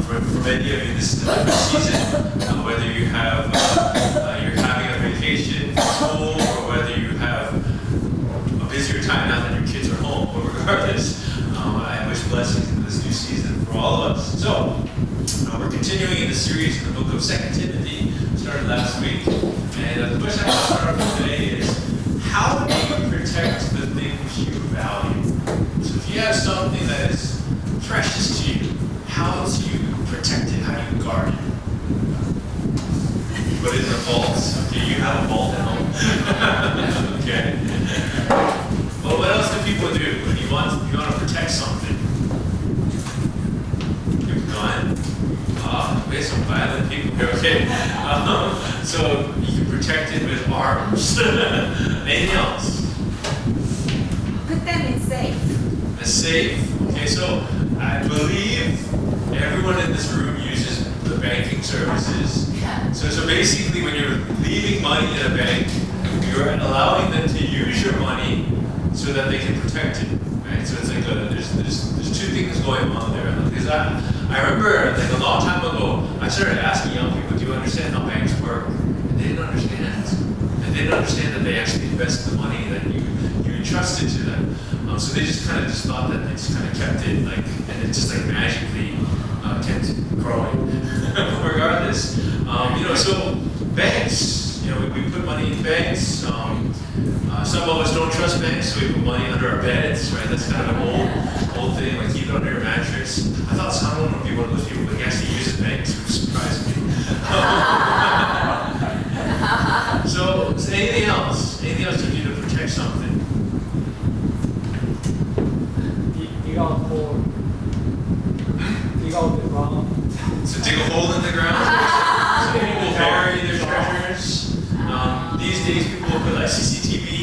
For many of you, this is a different season. Whether you have you're having a vacation from school, or whether you have a busier time now that your kids are home. But regardless, I wish blessings in this new season for all of us. So we're continuing in the series in the book of 2 Timothy. Started last week, and the question I want to start with today is: how do you protect the things you value? So if you have something that is precious to you, how do you protect it? How do you guard it? Put it in a vault. Okay, you have a vault at home. Okay. Well, what else do people do when you want to protect something? You have a gun. We have some violent people here. Okay. So you can protect it with arms. Anything else? Put them in safe. A safe. Okay, so I believe everyone in this room uses the banking services. So basically, when you're leaving money in a bank, you're allowing them to use your money so that they can protect it. Right? So it's like there's two things going on there. Because I remember like a long time ago, I started asking young people, "Do you understand how banks work?" And they didn't understand. And they didn't understand that they actually invest the money that you entrusted to them. So they just kind of thought that they just kind of kept it like, and it just like magically kept growing. Regardless, so banks, we put money in banks. Some of us don't trust banks, so we put money under our beds, right? That's kind of an old thing, like keep it under your mattress. I thought someone would be one of those people that actually uses banks, which surprised me. So anything else? Anything else you do to protect something? Dig out hole. Dig out the ground. So dig a hole in the ground. Some people bury their treasures. These days people put like CCTV,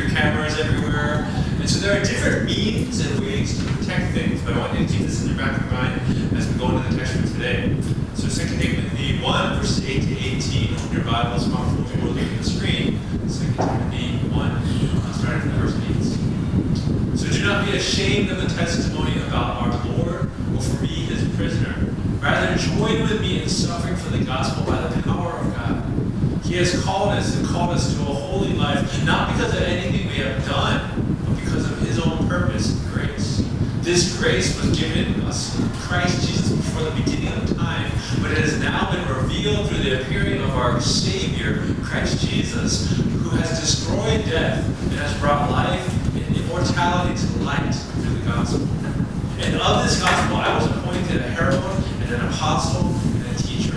your cameras everywhere. And so there are different means and ways to protect things. But I want you to keep this in the back of your mind as we go into the text for today. So 2 Timothy 1, verses 8 to 18. Open your Bibles, we will leave on the screen. 2 Timothy 1, starting from verse 8. So do not be ashamed of the testimony about our Lord, or for me his prisoner. Rather, join with me in suffering for the gospel by the power of God. He has called us to a holy life, not because of anything we have done, but because of his own purpose and grace. This grace was given us in Christ Jesus before the beginning of time, but it has now been revealed through the appearing of our Savior, Christ Jesus, who has destroyed death and has brought life and immortality to light through the gospel. And of this gospel I was appointed a herald and an apostle and a teacher.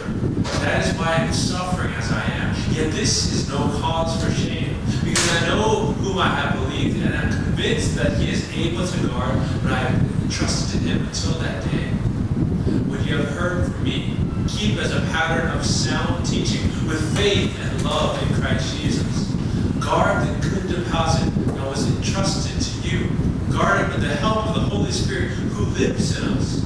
That is why I am suffering as I am. Yet this is no cause for shame, because I know whom I have believed, and am convinced that he is able to guard what I have entrusted in him until that day. What you have heard from me, keep as a pattern of sound teaching, with faith and love in Christ Jesus. Guard the good deposit that was entrusted to you. Guard it with the help of the Holy Spirit who lives in us.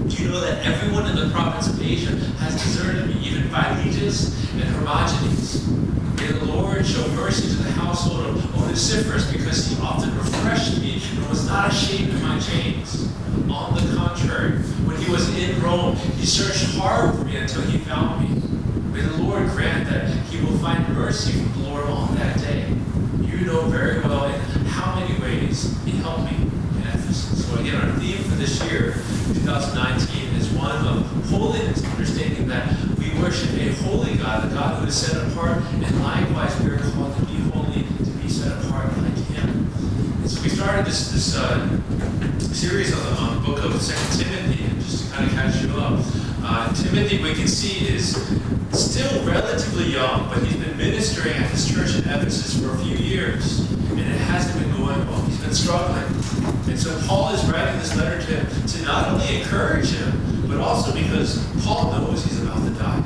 Do you know that everyone in the province of Asia has deserted me, even Phyletus and Hermogenes? May the Lord show mercy to the household of Onesiphorus, because he often refreshed me and was not ashamed of my chains. On the contrary, when he was in Rome, he searched hard for me until he found me. May the Lord grant that he will find mercy from the Lord on that day. You know very well in how many ways he helped me in Ephesus. So again, our theme for this year, 2019, is one of holiness, understanding that we worship a holy God, a God who is set apart, and likewise we are called to be holy, to be set apart like him. And so we started this series on the book of 2 Timothy, and just to kind of catch you up. Timothy, we can see, is still relatively young, but he's been ministering at this church in Ephesus for a few years, and it hasn't been going well. He's been struggling. And so Paul is writing this letter to him to not only encourage him, but also because Paul knows he's about to die.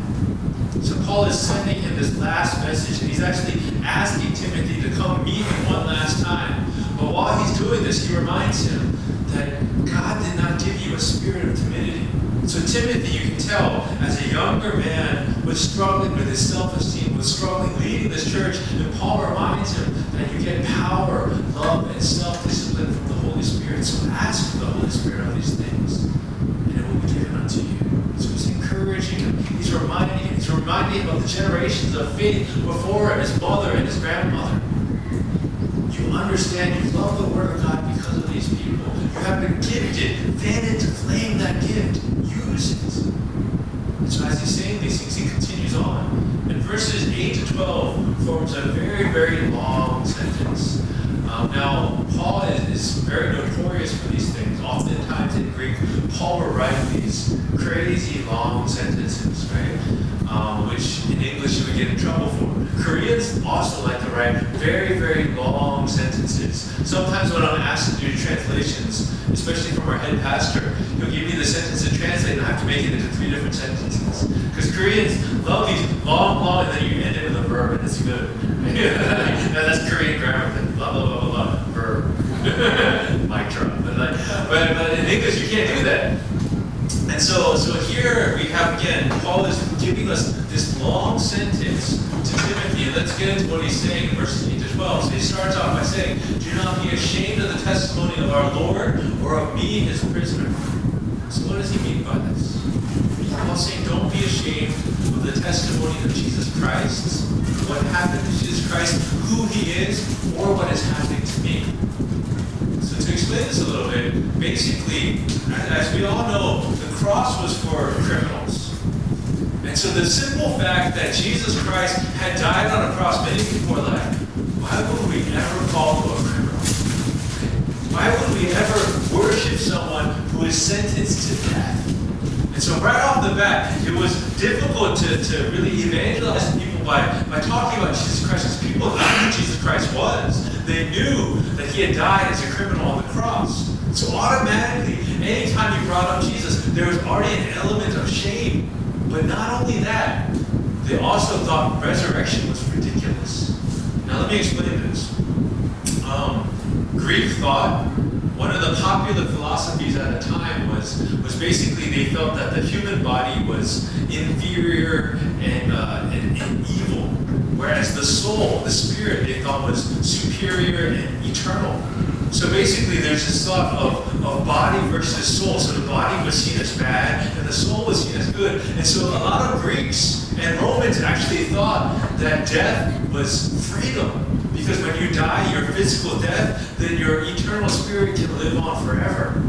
So Paul is sending him this last message, and he's actually asking Timothy to come meet him one last time. But while he's doing this, he reminds him that God did not give you a spirit of timidity. So Timothy, you can tell, as a younger man, was struggling with his self-esteem, was struggling leading this church, and Paul reminds him that you get power, love, and self-discipline from the Holy Spirit. So ask for the Holy Spirit of these things, and it will be given unto you. reminding him of the generations of faith before him, his mother and his grandmother. You understand, you love the Word of God because of these people. You have been gifted, fanned to flame that gift. Use it. And so as he's saying these things, he continues on. And verses 8 to 12 forms a very, very long sentence. Now, Paul is very notorious for these things. Oftentimes in Greek, Paul will write these crazy long sentences, right? Which in English you would get in trouble for. Koreans also like to write very, very long sentences. Sometimes when I'm asked to do translations, especially from our head pastor, he'll give me the sentence to translate and I have to make it into 3 different sentences. Because Koreans love these long, and then you end it with a verb and it's good. And that's Korean grammar. Blah, blah, blah, blah, blah, verb. Mic drop. But in English, you can't do that. And so here we have, again, Paul is giving us this long sentence to Timothy. And let's get into what he's saying in verses 8 to 12. So he starts off by saying, do not be ashamed of the testimony of our Lord or of me, his prisoner. So what does he mean by this? Paul's saying, don't be ashamed of the testimony of Jesus Christ, what happened to Jesus Christ, who he is, or what is happening to me. So to explain this a little bit, basically, as we all know, the cross was for criminals. And so the simple fact that Jesus Christ had died on a cross, many people are like, why would we ever follow a criminal? Why would we ever worship someone who is sentenced to death? And so right off the bat, it was difficult to really evangelize people by talking about Jesus Christ, because people knew who Jesus Christ was. They knew that he had died as a criminal on the cross. So automatically, anytime you brought up Jesus, there was already an element of shame. But not only that, they also thought resurrection was ridiculous. Now let me explain this. Greek thought, one of the popular philosophies at the time was basically they felt that the human body was inferior and evil, whereas the soul, the spirit, they thought was superior and eternal. So basically there's this thought of body versus soul. So the body was seen as bad and the soul was seen as good. And so a lot of Greeks and Romans actually thought that death was freedom. Because when you die, your physical death, then your eternal spirit can live on forever.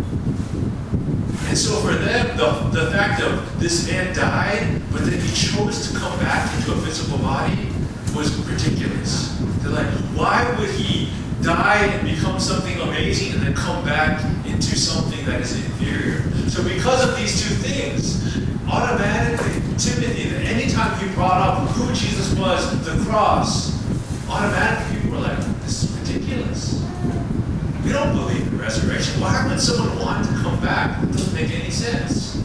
And so for them, the fact of this man died, but then he chose to come back into a physical body was ridiculous. They're like, why would he die and become something amazing and then come back into something that is inferior? So because of these two things, automatically, Timothy, anytime he brought up who Jesus was, the cross, automatically people were like, this is ridiculous. We don't believe in resurrection. Why would someone want to come back? It doesn't make any sense.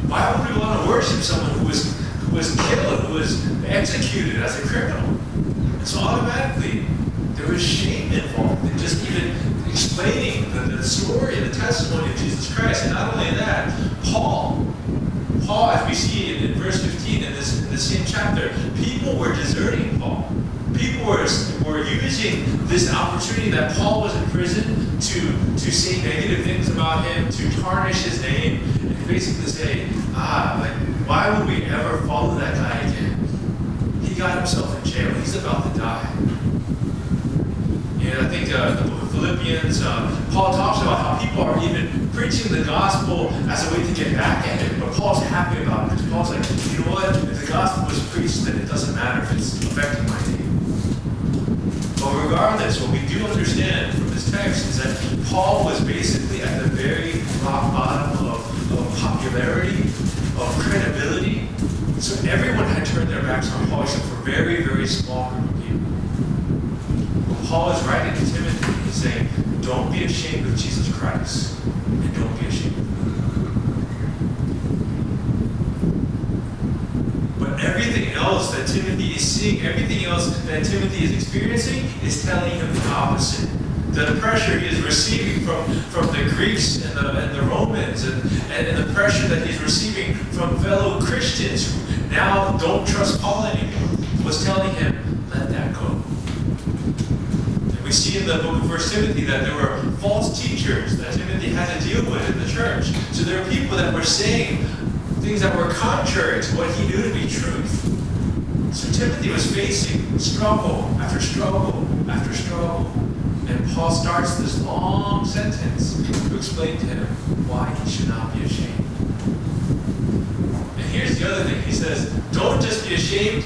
Why would we want to worship someone who was killed, who was executed as a criminal? And so automatically, there was shame involved in just even explaining the story and the testimony of Jesus Christ. And not only that, Paul, as we see in verse 15 in this same chapter, people were deserting Paul. People were using this opportunity that Paul was in prison to say negative things about him, to tarnish his name, and basically say, why would we ever follow that guy again? He got himself in jail. He's about to die. And I think the book of Philippians, Paul talks about how people are even preaching the gospel as a way to get back at him. But Paul's happy about it because Paul's like, you know what? If the gospel was preached, then it doesn't matter if it's affecting my name. But regardless, what we do understand from this text is that Paul was basically at the very rock bottom of popularity, of credibility. So everyone had turned their backs on Paul except for a very, very small group of people. Paul is writing to Timothy and he's saying, don't be ashamed of Jesus Christ, and don't be ashamed of me. But everything else that Timothy is seeing, everything else that Timothy is experiencing is telling him the opposite. The pressure he is receiving from the Greeks and the Romans and the pressure that he's receiving from fellow Christians who now don't trust Paul anymore was telling him, let that go. We see in the book of 1 Timothy that there were false teachers that Timothy had to deal with in the church. So there are people that were saying things that were contrary to what he knew to be truth. So Timothy was facing struggle after struggle after struggle. And Paul starts this long sentence to explain to him why he should not be ashamed. And here's the other thing. He says, don't just be ashamed,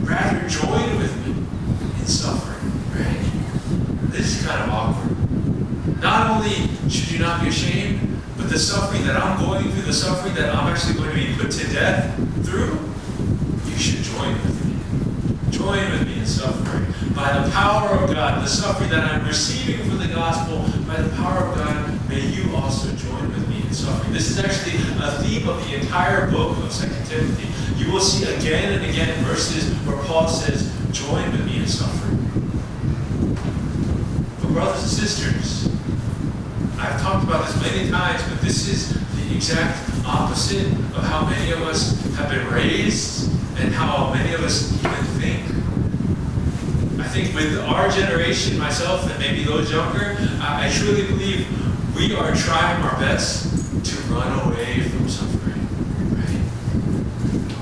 rather join with me in suffering. Right? This is kind of awkward. Not only should you not be ashamed, but the suffering that I'm going through, the suffering that I'm actually going to be put to death through, you should join with me. Join with me in suffering. By the power of God, the suffering that I'm receiving for the gospel, by the power of God, may you also join with me in suffering. This is actually a theme of the entire book of 2 Timothy. You will see again and again verses where Paul says, join with me in suffering. But brothers and sisters, I've talked about this many times, but this is the exact opposite of how many of us have been raised and how many of us even think. I think with our generation, myself, and maybe those younger, I truly believe we are trying our best to run away from suffering.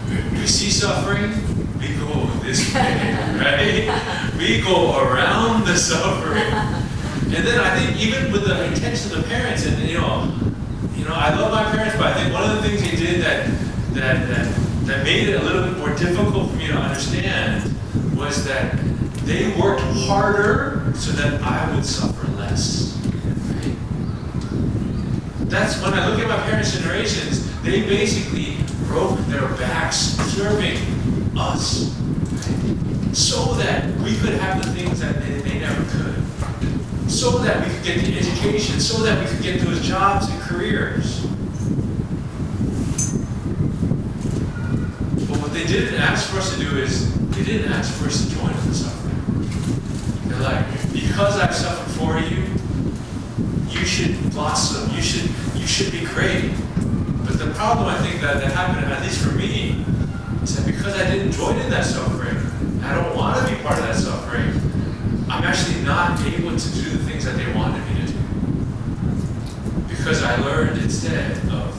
Right? We see suffering, we go this way, right? We go around the suffering. And then I think even with the intention of the parents, and I love my parents, but I think one of the things they did that made it a little bit more difficult for me to understand was that they worked harder so that I would suffer less. Right? That's when I look at my parents' generations, they basically broke their backs serving us, right? So that we could have the things that they never could. So that we could get the education, so that we could get those jobs and careers. But what they didn't ask for us to do is, they didn't ask for us to join in the suffering. They're like, because I've suffered for you, you should blossom, you should be great. But the problem I think that happened, at least for me, is that because I didn't join in that suffering, I don't want to be part of that suffering, I'm actually not able to do the things that they wanted me to do. Because I learned instead of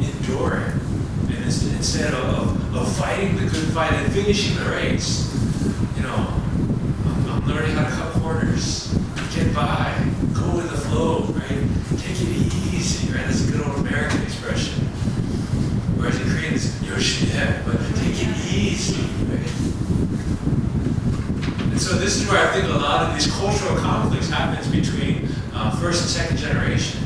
enduring, and instead of fighting the good fight and finishing the race, I'm learning how to cut corners, get by, go with the flow, right? Take it easy, right? That's a good old American expression. Whereas in Korean it's yoshie, but take it easy, right? And so this is where I think a lot of these cultural conflicts happens between first and second generation.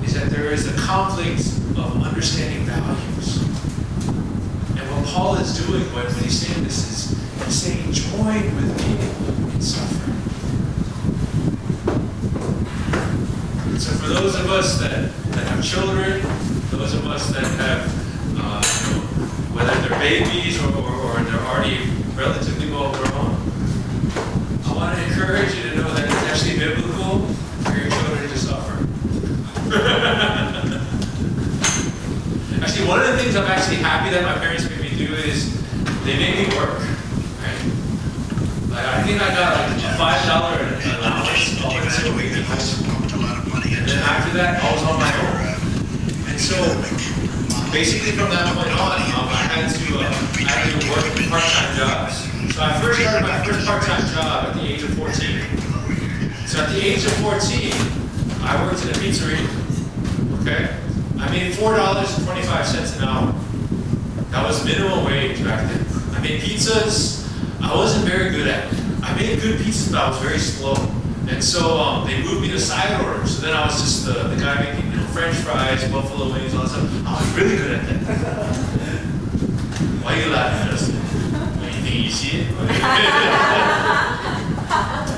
Is that there is a conflict of understanding values. And what Paul is doing when he's saying this is, he's saying, join with me in suffering. And so for those of us that have children, those of us that have, whether they're babies or they're already relatively well grown, I want to encourage you to know that it's actually biblical for your children to suffer. Actually, one of the things I'm actually happy that my parents made me do is they made me work. Right? Like I think I got like a $5 allowance all until we did high school. And then after that, I was on my own. And so basically from that point on, I had to work part-time jobs. So I first started my first part-time job at the age of 14. So at the age of 14, I worked in a pizzeria. Okay? I made $4.25 an hour. That was minimum wage back then. I made pizzas. I wasn't very good at it. I made good pizzas, but I was very slow. And so they moved me to side orders. So then I was just the guy making French fries, buffalo wings, all that stuff. I was really good at that. Why are you laughing, Justin? You think you see it?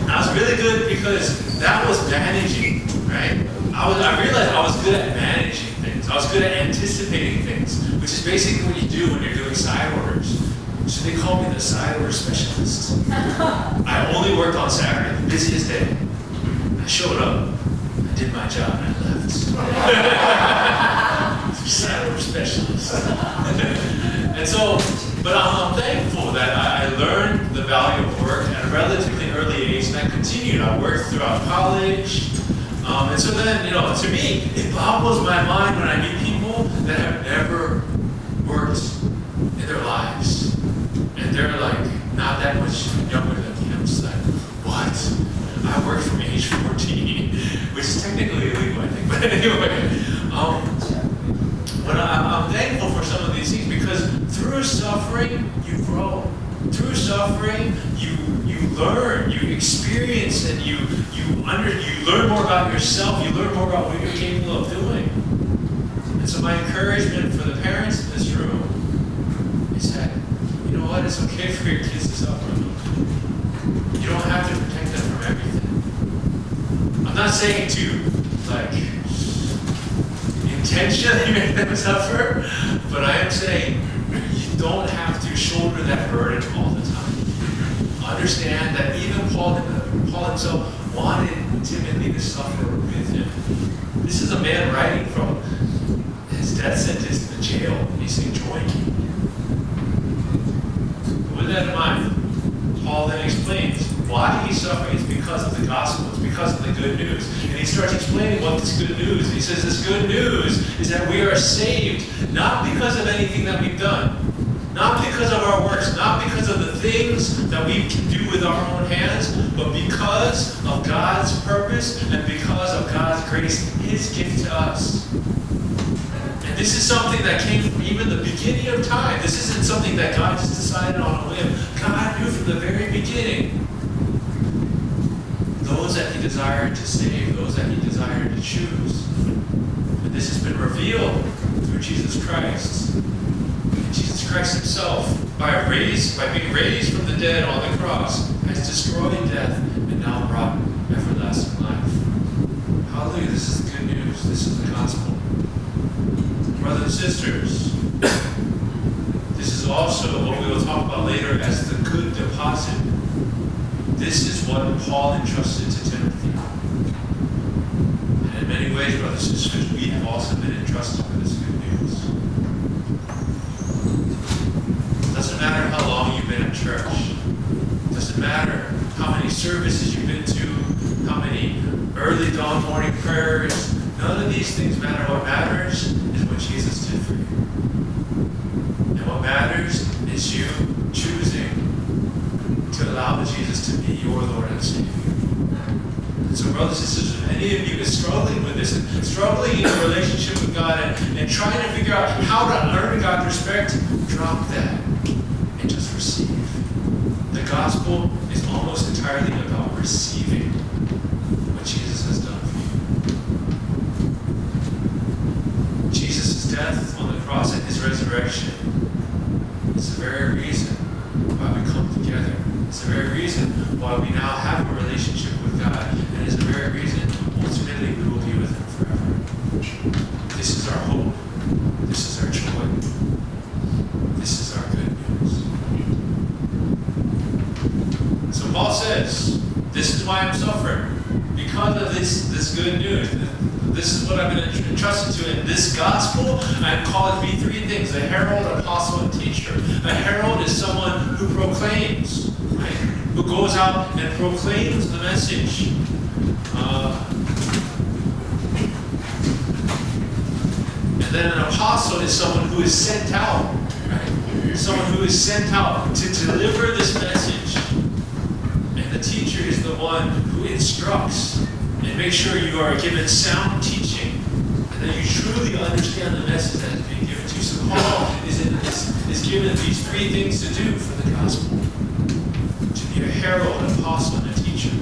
I was really good because that was managing, right? I realized I was good at managing things. I was good at anticipating things, which is basically what you do when you're doing side orders. So they called me the side order specialist. I only worked on Saturday, the busiest day. I showed up, I did my job, and I left. Side order specialist. And so, but I'm thankful that I learned the value of work at a relatively early age, and I continued. I worked throughout college. And so then, to me, it boggles my mind when I meet people that have never suffering, you grow. Through suffering, you learn, you experience, and you learn more about yourself. You learn more about what you're capable of doing. And so my encouragement for the parents in this room is that, you know what, it's okay for your kids to suffer a little bit. You don't have to protect them from everything. I'm not saying to, intentionally make them suffer, but I am saying you don't have to shoulder that burden all the time. Understand that even Paul himself wanted Timothy to suffer with him. This is a man writing from his death sentence in the jail, and he's enjoying it. With that in mind, Paul then explains why he's suffering. It's because of the gospel. It's because of the good news. And he starts explaining what this good news is. He says this good news is that we are saved not because of anything that we've done, not because of our works, not because of the things that we can do with our own hands, but because of God's purpose and because of God's grace, His gift to us. And this is something that came from even the beginning of time. This isn't something that God just decided on a whim. God knew from the very beginning those that He desired to save, those that He desired to choose. And this has been revealed through Jesus Christ. And Jesus Christ Himself, by being raised from the dead on the cross, has destroyed death and now brought everlasting life. Hallelujah, this is the good news. This is the gospel. Brothers and sisters, this is also what we will talk about later as the good deposit. This is what Paul entrusted to Timothy. And in many ways, brothers and sisters, we have also been entrusted with this good news. It doesn't matter how long you've been in church. It doesn't matter how many services you've been to, how many early dawn morning prayers. None of these things matter. What matters is what Jesus did for you. And what matters is you choosing to allow Jesus to be your Lord and Savior. And so, brothers and sisters, if any of you is struggling with this, and struggling in your relationship with God, and trying to figure out how to earn God's respect, drop that and just receive. The gospel is almost entirely about receiving what Jesus has done for you. Jesus' death on the cross and His resurrection is the very reason why we come together. It's the very reason why we now have a relationship with God, and it's the very reason ultimately we will be with Him forever. This is our hope. This is our joy. This is our good news. So Paul says, this is why I'm suffering. Because of this good news. This is what I've been entrusted to. In this gospel, I'm called to be three things: a herald, apostle, and teacher. A herald is someone who proclaims, right? Who goes out and proclaims the message. And then an apostle is someone who is sent out, right? Someone who is sent out to deliver this message. And the teacher is the one who instructs and make sure you are given sound teaching and that you truly understand the message that is being given to you. So Paul is given these three things to do for the gospel: to be a herald, an apostle, and a teacher.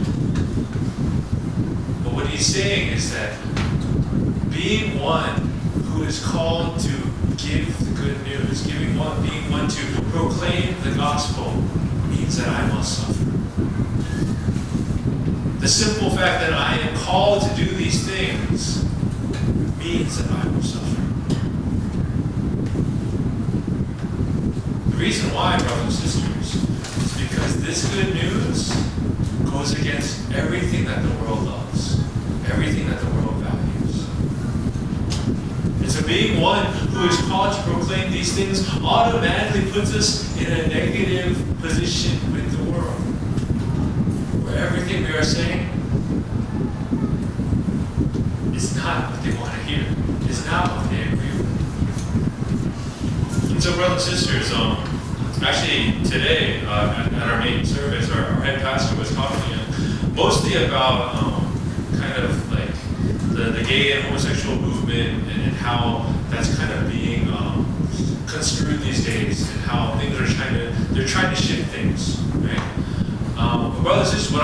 But what he's saying is that being one who is called to give the good news, being one to proclaim the gospel, means that I must suffer. The simple fact that I am called to do these things means that I will suffer. The reason why, brothers and sisters, is because this good news goes against everything that the world loves, everything that the world values. And so being one who is called to proclaim these things automatically puts us in a negative position with the world. Everything we are saying is not what they want to hear. It's not what they agree with. And so, brothers and sisters, actually today at our main service, our head pastor was talking mostly about kind of like the gay and homosexual movement and how that's kind of being construed these days, and how things are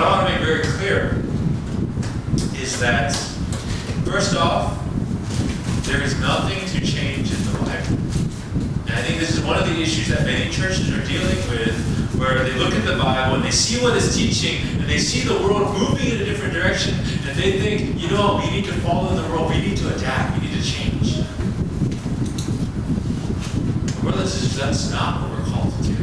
what I want to make very clear is that, first off, there is nothing to change in the Bible. And I think this is one of the issues that many churches are dealing with, where they look at the Bible and they see what it's teaching, and they see the world moving in a different direction, and they think, we need to follow the world, we need to adapt, we need to change. Brothers and sisters, that's not what we're called to do.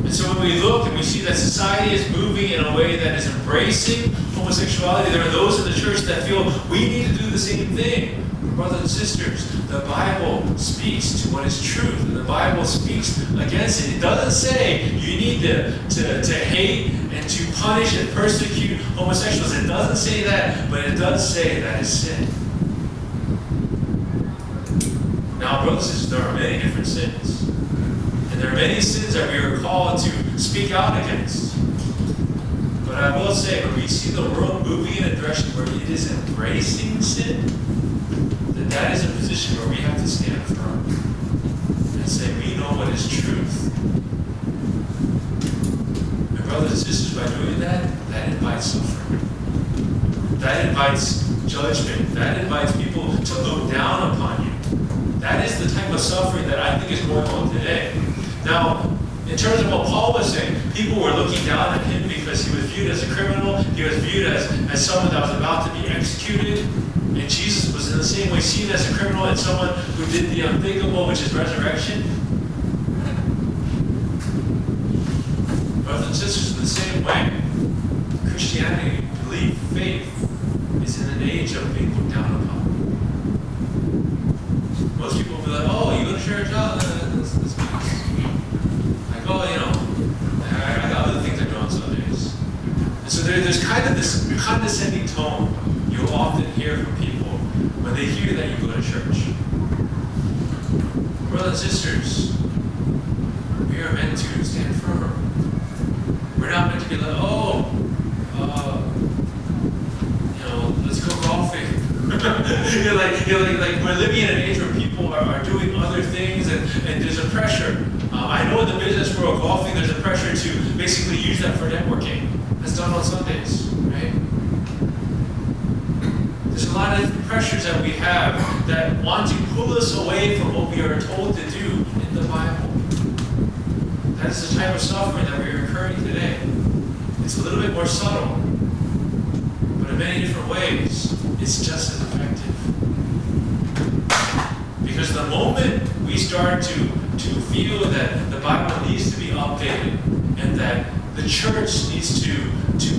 And so when we look and we see that society is moving in a way that is embracing homosexuality, there are those in the church that feel we need to do the same thing. Brothers and sisters, the Bible speaks to what is truth, and the Bible speaks against it. It doesn't say you need to hate and to punish and persecute homosexuals. It doesn't say that, but it does say that is sin. Now, brothers and sisters, there are many different sins. And there are many sins that we are called to speak out against. But I will say, when we see the world moving in a direction where it is embracing sin, that is a position where we have to stand firm and say, we know what is truth. And brothers and sisters, by doing that, that invites suffering. That invites judgment. That invites people to look down upon you. That is the type of suffering that I think is going on today. Now, in terms of what Paul was saying, people were looking down at him because he was viewed as a criminal. He was viewed as someone that was about to be executed. And Jesus was in the same way seen as a criminal and someone who did the unthinkable, which is resurrection. Brothers and sisters, in the same way, Christianity, belief, faith, is in an age of being looked down upon. Most people will be like, oh, you go to church? Oh, that's nice. Like, oh, I got other things I do on Sundays. And so there's kind of this condescending tone you'll often hear from people when they hear that you go to church. Brothers and sisters, we are meant to stand firm. We're not meant to be like, let's go golfing. like we're living in an age where people are doing other things, and there's a pressure. I know in the business world, golfing, there's a pressure to basically use that for networking. That's done on Sundays, right? There's a lot of pressures that we have that want to pull us away from what we are told to do in the Bible. That is the type of suffering that we are incurring today. It's a little bit more subtle, but in many different ways, it's just as effective. Because the moment we start to feel that the Bible needs to be updated and that the church needs to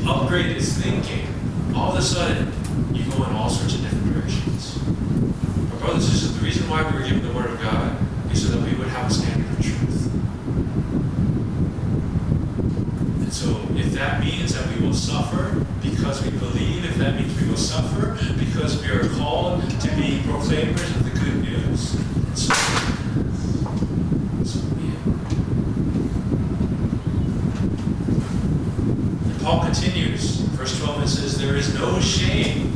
upgrade its thinking, all of a sudden, you go in all sorts of different directions. But brothers and sisters, the reason why we were given the Word of God is so that we would have a standard of truth. And so if that means that we will suffer because we believe, if that means we will suffer because we are called to be proclaimers of the good news, then so be it. And Paul continues, verse 12, it says, there is no shame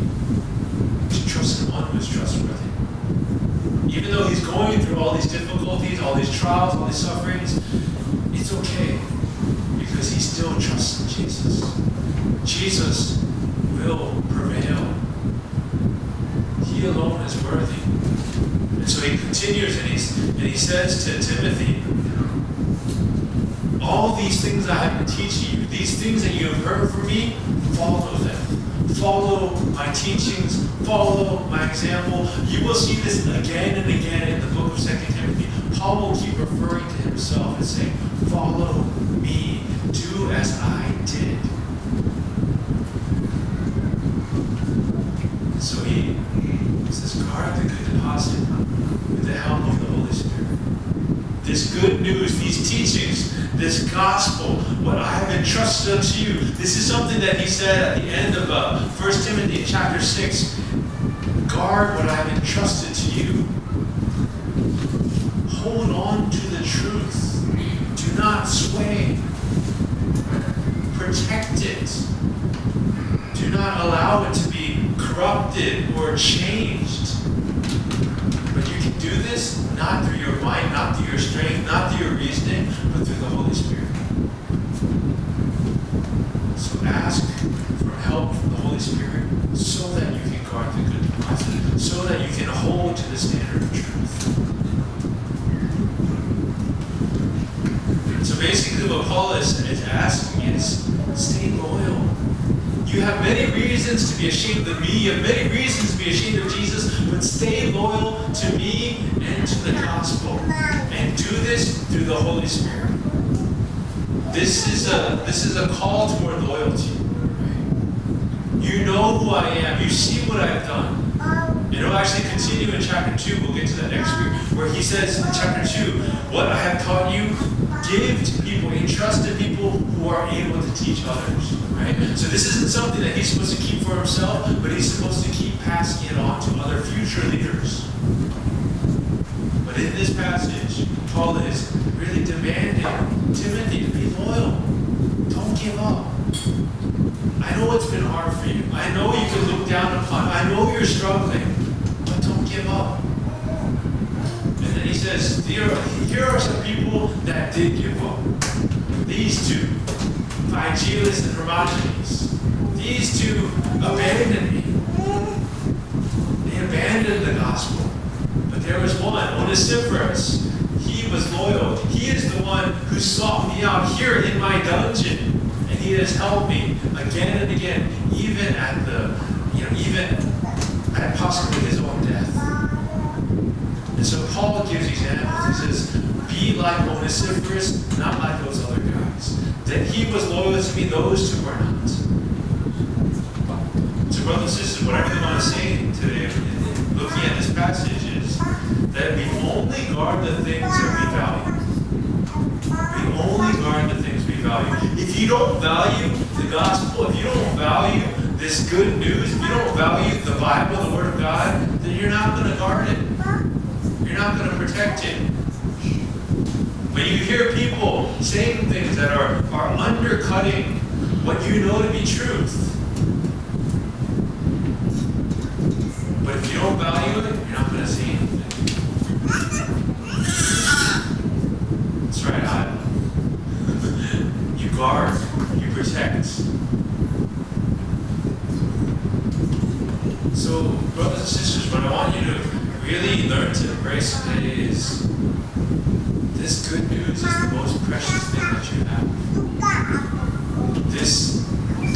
to trust in one who is trustworthy. Even though he's going through all these difficulties, all these trials, all these sufferings, it's okay because he still trusts in Jesus. Jesus will prevail. He alone is worthy. And so he continues and he says to Timothy, all these things I have been teaching you, these things that you have heard from me, follow them. Follow my teachings, follow my example. You will see this again and again in the book of 2 Timothy. Paul will keep referring to himself and saying, follow me, do as I did. So he says, guard the good deposit with the help of the Holy Spirit. This good news, these teachings, this gospel, what I have entrusted unto you. This is something that he said at the end of 1 Timothy chapter 6. Guard what I have entrusted to you. Hold on to the truth. Do not sway. Protect it. Do not allow it to be corrupted or changed. But you can do this not through your mind, not through your strength, not through your reasoning, but through the Holy Spirit. So ask for help from the Holy Spirit so that you can guard the good deposit, so that you can hold to the standard of truth. So basically what Paul is asking is, stay loyal. You have many reasons to be ashamed of me. You have many reasons to be ashamed of Jesus, but stay loyal to me and to the gospel. And do this through the Holy Spirit. This is a call toward loyalty. Right? You know who I am. You see what I've done. And it'll actually continue in chapter 2. We'll get to that next week, where he says in chapter 2, what I have taught you, give to people, entrust to people who are able to teach others. Right? So this isn't something that he's supposed to keep for himself, but he's supposed to keep passing it on to other future leaders. But in this passage, Paul is really demanding Timothy to be loyal. Don't give up. I know it's been hard for you. I know you can look down upon. I know you're struggling, but don't give up. And then he says, here are some people that did give up. These two, Phygelus and Hermogenes. These two abandoned me. They abandoned the gospel. But there was one, Onesiphorus. He was loyal. He is the one who sought me out here in my dungeon. And he has helped me again and again, even at possibly his own death. And so Paul gives examples. He says, be like Onesiphorus, not like those other guys. That he was loyal to me, those two were not. So brothers and sisters, what I really want to say today, looking at this passage, is that we only guard the things that we value. We only guard the things we value. If you don't value the gospel, if you don't value this good news, if you don't value the Bible, the Word of God, then you're not going to guard it. You're not going to protect it. When you hear people saying things that are undercutting what you know to be truth, but if you don't value it, you're not going to say anything. That's right, Adam. You guard, you protect. So, brothers and sisters, what I want you to really learn to embrace today is this good news is the most precious thing that you have. This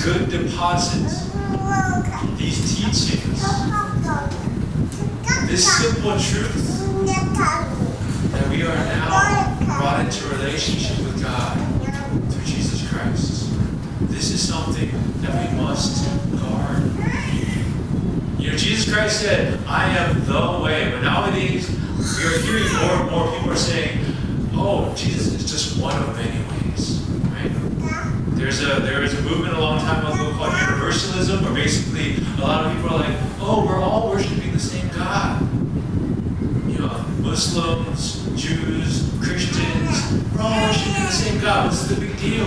good deposit, these teachings, this simple truth that we are now brought into relationship with God through Jesus Christ. This is something that we must guard. You know, Jesus Christ said, I am the way. But nowadays, we are hearing more and more people are saying, oh, Jesus is just one of many ways. Right? There was a movement a long time ago called universalism, where basically a lot of people are like, oh, we're all worshiping the same God. You know, Muslims, Jews, Christians, we're all worshiping the same God. What's the big deal?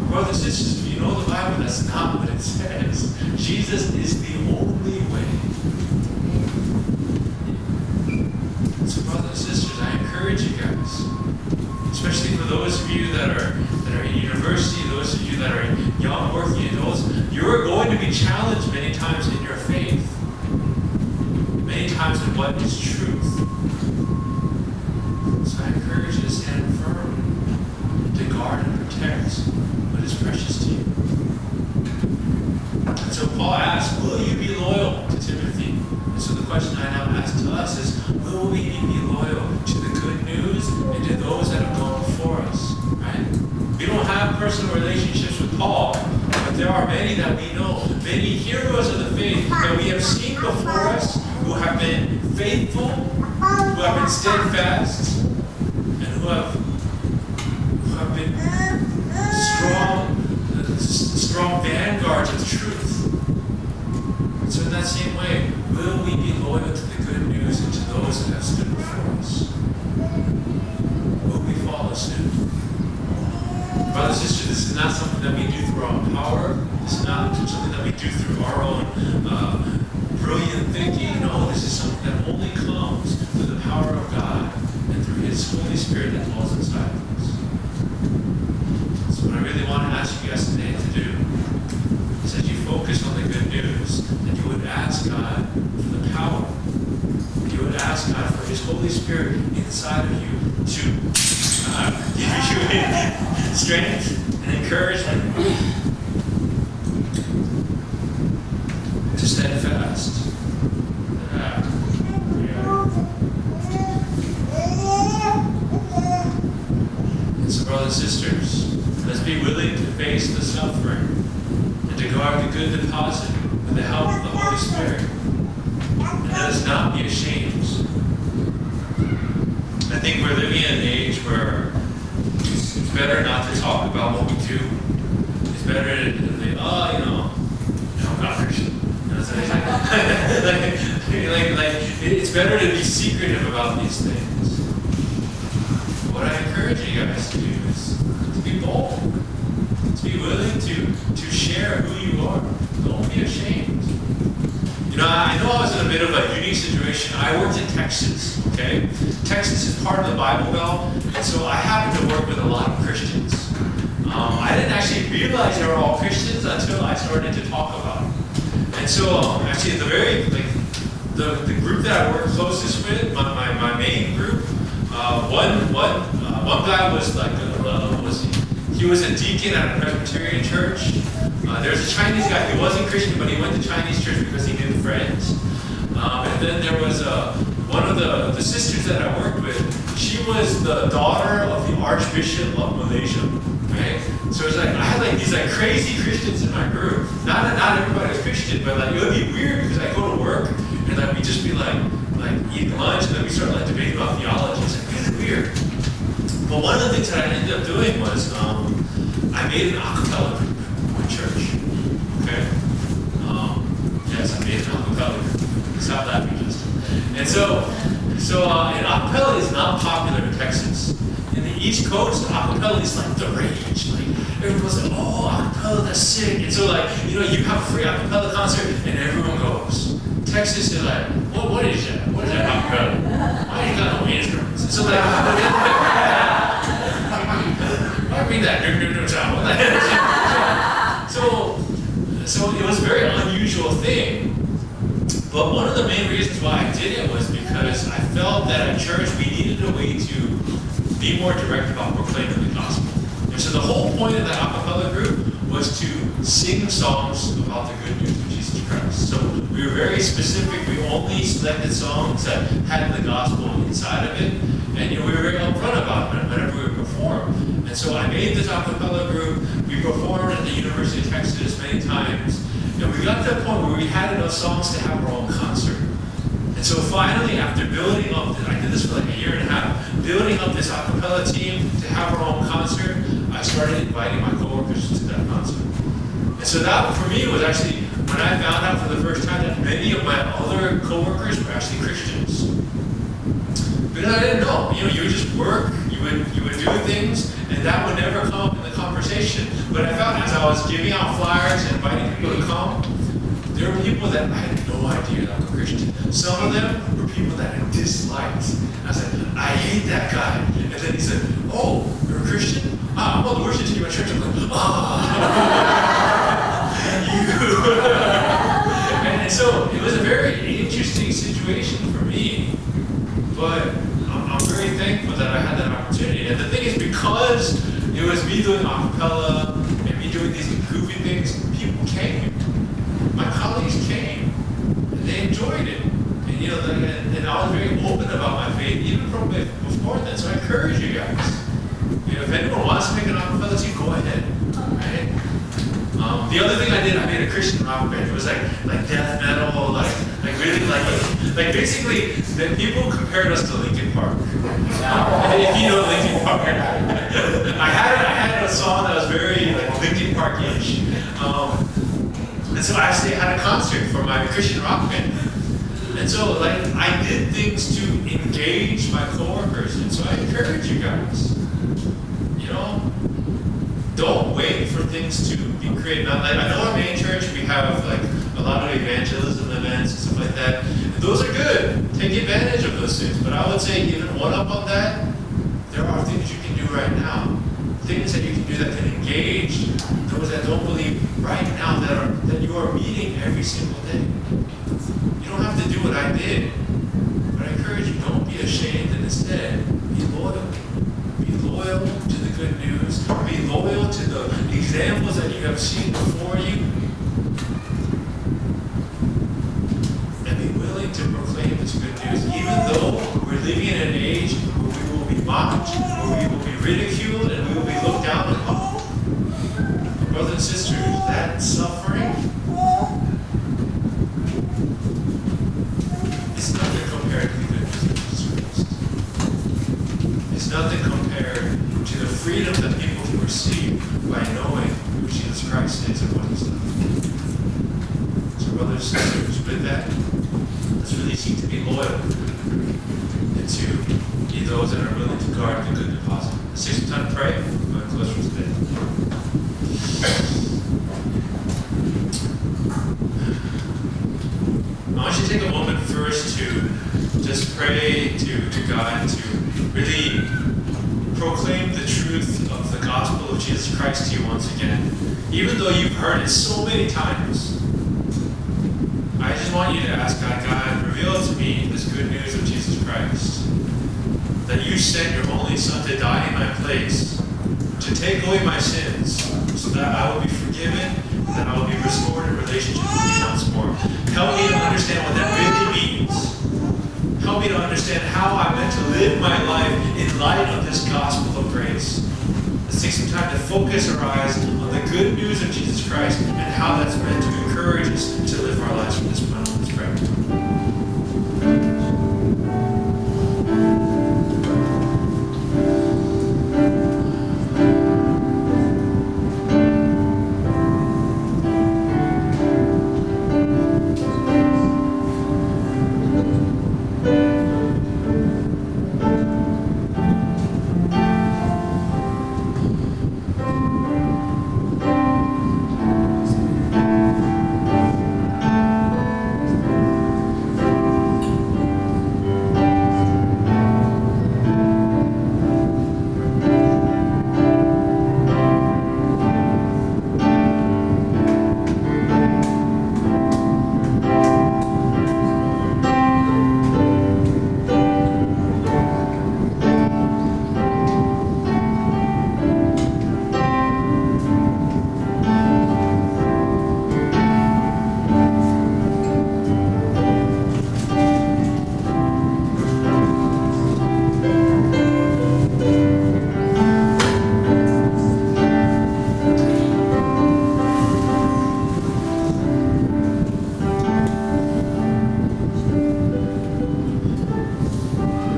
Brothers and sisters, if you know the Bible, that's not what it says. Jesus is the only way. So brothers and sisters, I encourage you guys, especially for those of you that are in university, those of you that are young working adults, you're going to be challenged many times in your faith. Many times in what is truth. So I encourage you to stand firm, to guard and protect what is precious to you. And so Paul asks, will you be loyal to Timothy? And so the question I now ask to us is, will we be loyal to the good news and to those that have gone before us? Right? We don't have personal relationships with Paul, but there are many that we know, many heroes of the faith that we have seen before us, who have been faithful, who have been steadfast, and who have been strong vanguards of truth. And so in that same way, will we be loyal to the good news and to those that have stood before us? Will we follow suit? Brothers and sisters, this is not something that we do through our own power. This is not something that we do through our own brilliant thinking. No, this is something that only comes through the power of God and through His Holy Spirit that dwells inside of us. So what I really want to ask you guys today to do Holy Spirit inside of you to give you strength and encouragement, to stand fast. And so, brothers and sisters, let's be willing to face the suffering and to guard the good deposit with the help of the Holy Spirit. And let us not be ashamed. I think we're living in an age where it's better not to talk about what we do. It's better to say, I'm not Christian. It's better to be secretive about these things. What I encourage you guys to do is to be bold, to be willing to share who you are. Don't be ashamed. I know I was in a bit of a unique situation. I worked in Texas, okay? Texas is part of the Bible Belt, and so I happened to work with a lot of Christians. I didn't actually realize they were all Christians until I started to talk about it. And so, actually, the group that I worked closest with, my main group, one guy was he was a deacon at a Presbyterian church. There was a Chinese guy. He wasn't Christian, but he went to Chinese church because he knew friends. And then there was one of the sisters that I worked with. She was the daughter of the Archbishop of Malaysia. Right? So it was I had these crazy Christians in my group. Not everybody was Christian, but it would be weird because I go to work and we'd just be eating lunch and then we start debating about theology. It's really weird. But one of the things that I ended up doing was I made an a cappella group in my church. Okay? Yes, I made an a cappella group. Stop laughing, Justin. And so an a cappella is not popular in Texas. In the East Coast, a cappella is the rage. Everyone's oh, a cappella, that's sick. And so you have a free a cappella concert and everyone goes. Texas is what is that? What is that a cappella? Why you got no instruments? And so I mean that so it was a very unusual thing. But one of the main reasons why I did it was because I felt that at church we needed a way to be more direct about proclaiming the gospel. And so the whole point of that a cappella group was to sing songs about the good news of Jesus Christ. So we were very specific. We only selected songs that had the gospel inside of it. And we were very upfront about it whenever we performed. And so I made this a cappella group. We performed at the University of Texas many times. And we got to a point where we had enough songs to have our own concert. And so finally, after building up, I did this for a year and a half, building up this a cappella team to have our own concert, I started inviting my coworkers to that concert. And so that, for me, was actually when I found out for the first time that many of my other coworkers were actually Christians. Because I didn't know. You would just work, you would do things, and that would never come up in the conversation. But I found as I was giving out flyers and inviting people to come, there were people that I had no idea that were Christian. Some of them were people that I disliked. I said, I hate that guy. And then he said, oh, you're a Christian? I'm on the worship team at church. I'm like, And so it was a very interesting situation for me. But I'm very thankful that I had that opportunity. And the thing is, because it was me doing a cappella and me doing these goofy things, people came. My colleagues came. And they enjoyed it. And I was very open about my faith, even from before then. So I encourage you guys. If anyone wants to make an a cappella team, go ahead. Right? The other thing I did, I made a Christian rock band. It was like death metal, really basically, that people compared us to Linkin Park. If you know Linkin Park, I had a song that was very Linkin Park-ish. And so I actually had a concert for my Christian rock band. And so I did things to engage my coworkers. And so I encourage you guys. Don't wait for things to be created. I know our main church, we have a lot of evangelism events and stuff like that. And those are good. Take advantage of those things. But I would say even one up on that, there are things you can do right now. Things that you can do that can engage those that don't believe right now that you are meeting every single day. You don't have to do what I did. But I encourage you, don't be ashamed Be loyal to the good news. Be loyal to the examples that you have seen before you. And be willing to proclaim this good news, even though we're living in an age where we will be mocked, where we will be ridiculed, and we will be looked down upon. Brothers and sisters, that suffering is nothing compared to the good news of Jesus Christ. It's nothing compared to the freedom that people can receive by knowing who Jesus Christ is and what he's done. So brothers and sisters, with that, let's really seek to be loyal and to be those that are willing to guard the good deposit. Let's take some time to pray. I'm going to close for today. I want you to take a moment first to just pray to God to really proclaim the truth of the gospel of Jesus Christ to you once again. Even though you've heard it so many times, I just want you to ask God, reveal to me this good news of Jesus Christ. That you sent your only Son to die in my place, to take away my sins, so that I will be forgiven, that I will be restored in relationship with you once more. Help me to understand what that really means. Help me to understand how I'm meant to live my life in light of this gospel of grace. Let's take some time to focus our eyes on the good news of Jesus Christ and how that's meant to encourage us to live our lives from this point on. Let's pray.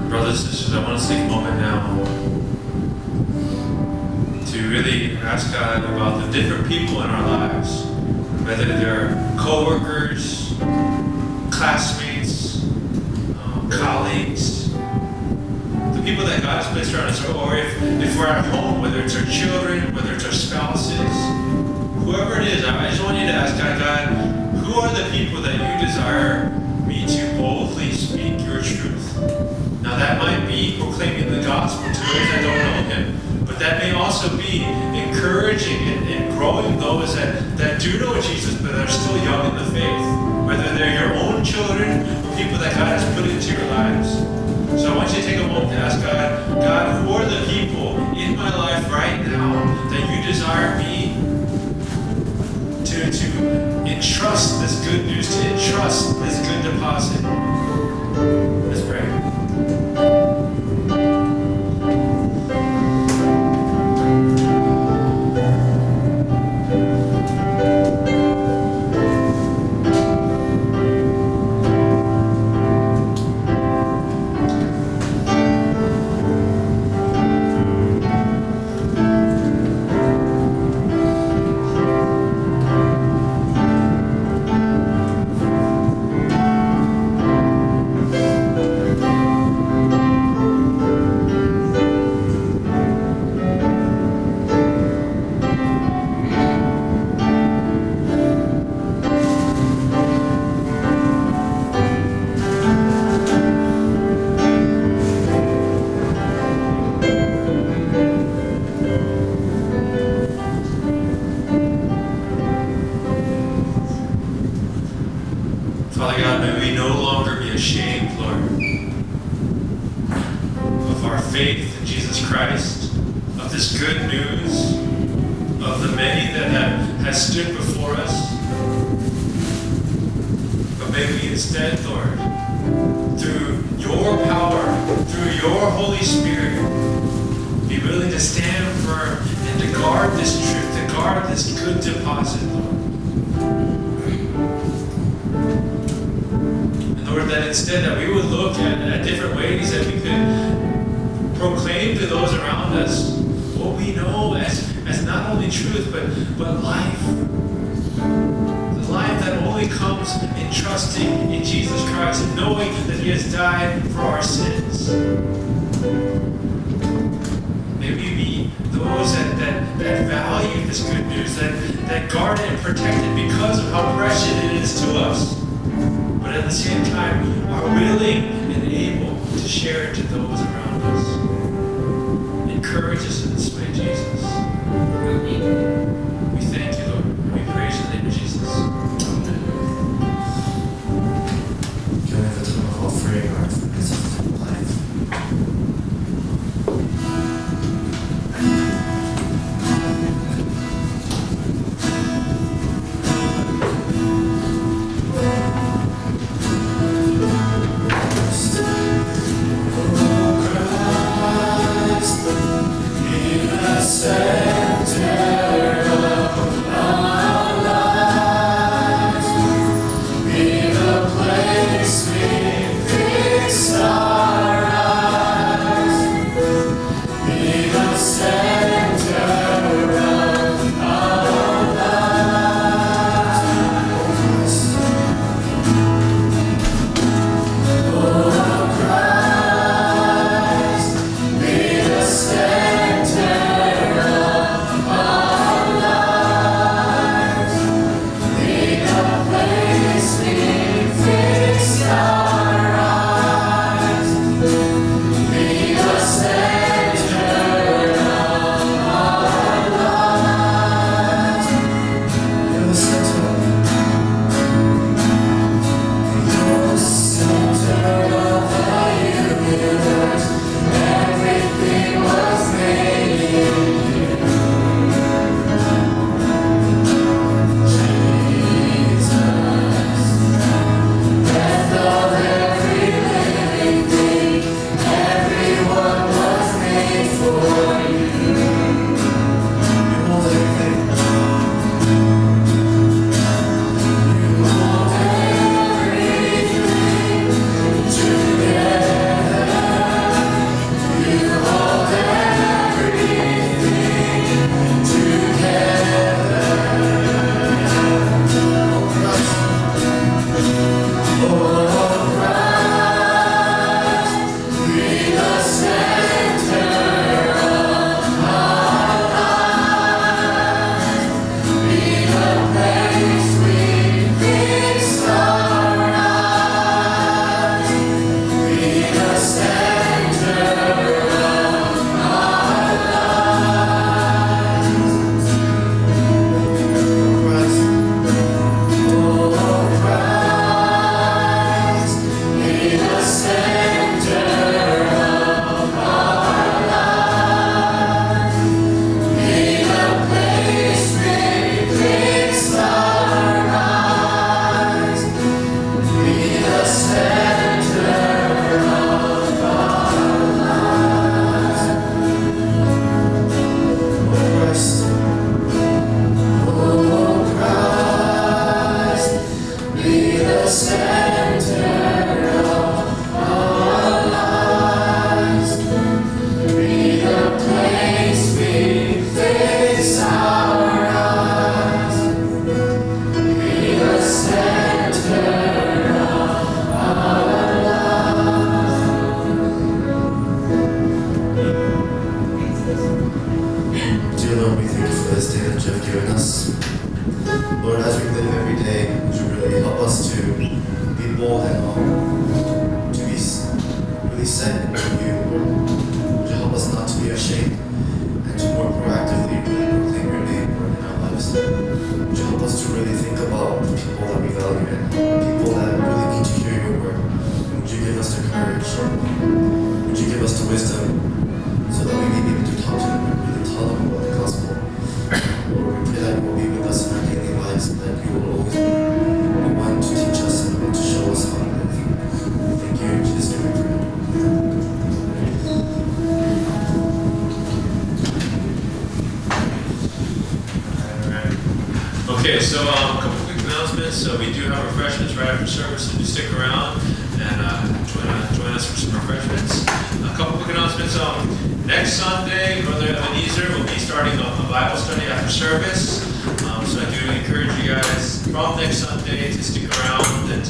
Brothers and sisters, I want to take a moment now to really ask God about the different people in our lives, whether they're co-workers, classmates, colleagues, the people that God has placed around us, or if we're at home, whether it's our children, whether it's our spouses, whoever it is, I just want you to ask God, who are the people that you desire me to boldly speak your truth? Now that might be proclaiming the gospel to those that don't know him, but that may also be encouraging and growing those that do know Jesus but are still young in the faith, whether they're your own children or people that God has put into your lives. So I want you to take a moment to ask God, who are the people in my life right now that you desire me to entrust this good news, to entrust this good deposit? Let's pray. our faith in Jesus Christ, of this good news, of the many that has stood before us. But may we instead, Lord, through your power, through your Holy Spirit, be willing to stand firm and to guard this truth, to guard this good deposit, Lord. And Lord, that instead that we would look at different ways that we could proclaim to those around us what we know as not only truth, but life. The life that only comes in trusting in Jesus Christ and knowing that He has died for our sins. May we be those that value this good news, that guard it and protect it because of how precious it is to us. But at the same time, are willing and able to share it to those around us. Encourage us in this way, Jesus. We thank you, Lord. We praise you in the name of Jesus. Amen. Can we have a time of offering our focus of life? Would you give us the wisdom Okay, so a couple quick announcements. So we do have refreshments right after service, so do stick around and join us for some refreshments. A couple quick announcements. Next Sunday, Brother Ebenezer will be starting a Bible study after service. So I do encourage you guys from next Sunday to stick around and to